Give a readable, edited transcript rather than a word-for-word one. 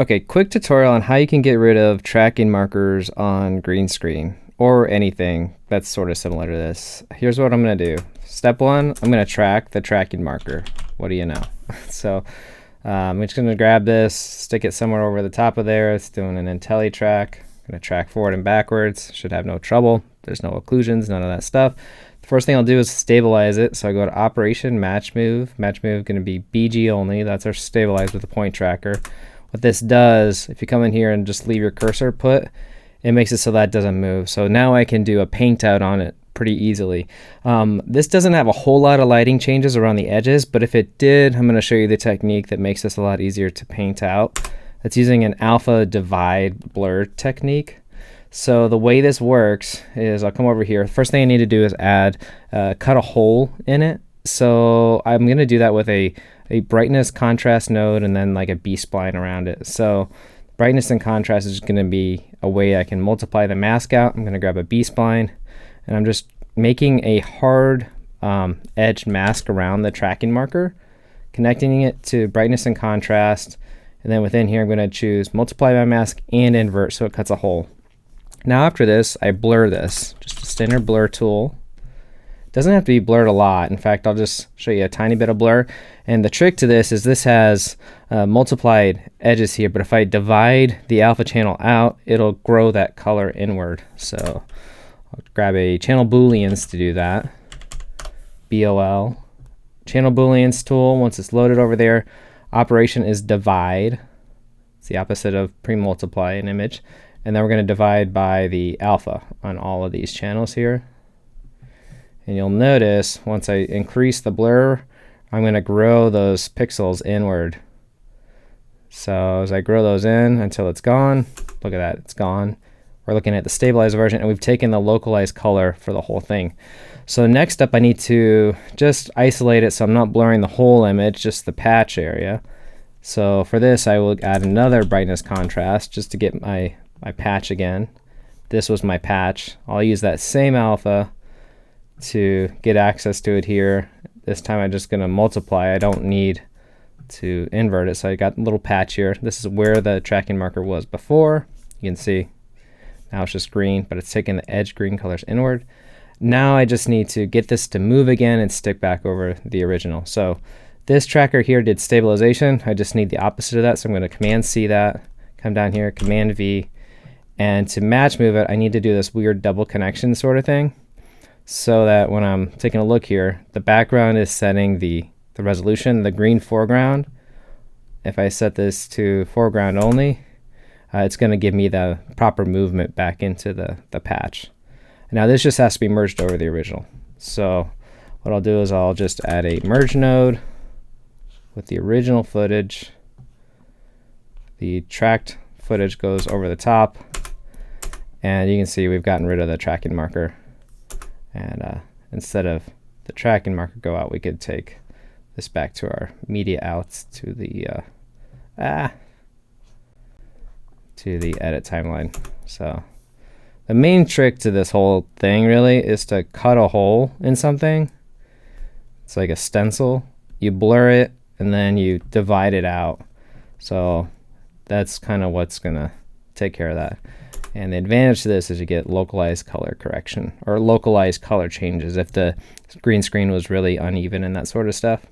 Okay, quick tutorial on how you can get rid of tracking markers on green screen or anything that's sort of similar to this. Here's what I'm going to do. Step one, I'm going to track the tracking marker. What do you know? So I'm just going to grab this, stick it somewhere over the top of there. It's doing an IntelliTrack. I'm going to track forward and backwards. Should have no trouble. There's no occlusions, none of that stuff. The first thing I'll do is stabilize it. So I go to Operation, Match Move. Match Move going to be BG only. That's our stabilize with the point tracker. What this does, if you come in here and just leave your cursor put, it makes it so that doesn't move. So now I can do a paint out on it pretty easily. This doesn't have a whole lot of lighting changes around the edges, but if it did, I'm going to show you the technique that makes this a lot easier to paint out. It's using an alpha divide blur technique. So the way this works is I'll come over here. First thing I need to do is cut a hole in it. So I'm going to do that with a brightness contrast node and then like a B-spline around it. So brightness and contrast is going to be a way I can multiply the mask out. I'm going to grab a B-spline and I'm just making a hard edged mask around the tracking marker, connecting it to brightness and contrast. And then within here, I'm going to choose multiply by mask and invert so it cuts a hole. Now after this, I blur this, just a standard blur tool. Doesn't have to be blurred a lot. In fact, I'll just show you a tiny bit of blur. And the trick to this is this has multiplied edges here, but if I divide the alpha channel out, it'll grow that color inward. So I'll grab a channel booleans to do that. BOL. Channel booleans tool, once it's loaded over there, operation is divide. It's the opposite of pre-multiply an image. And then we're going to divide by the alpha on all of these channels here. And you'll notice once I increase the blur, I'm going to grow those pixels inward. So as I grow those in until it's gone, look at that, it's gone. We're looking at the stabilized version and we've taken the localized color for the whole thing. So next up I need to just isolate it so I'm not blurring the whole image, just the patch area. So for this I will add another brightness contrast just to get my patch again. This was my patch. I'll use that same alpha to get access to it here. This time I'm just going to multiply. I don't need to invert it. So I got a little patch here. This is where the tracking marker was before. You can see now it's just green, but it's taking the edge green colors inward. Now I just need to get this to move again and stick back over the original. So this tracker here did stabilization. I just need the opposite of that. So I'm going to Command C that, come down here, Command V, and to match move it, I need to do this weird double connection sort of thing. So that when I'm taking a look here, the background is setting the resolution, the green foreground. If I set this to foreground only, it's going to give me the proper movement back into the patch. Now this just has to be merged over the original. So what I'll do is I'll just add a merge node with the original footage. The tracked footage goes over the top, and you can see we've gotten rid of the tracking marker. And instead of the tracking marker go out, we could take this back to our media outs to the edit timeline. So the main trick to this whole thing really is to cut a hole in something. It's like a stencil. You blur it and then you divide it out. So that's kind of what's gonna take care of that. And the advantage to this is you get localized color correction or localized color changes if the green screen was really uneven and that sort of stuff.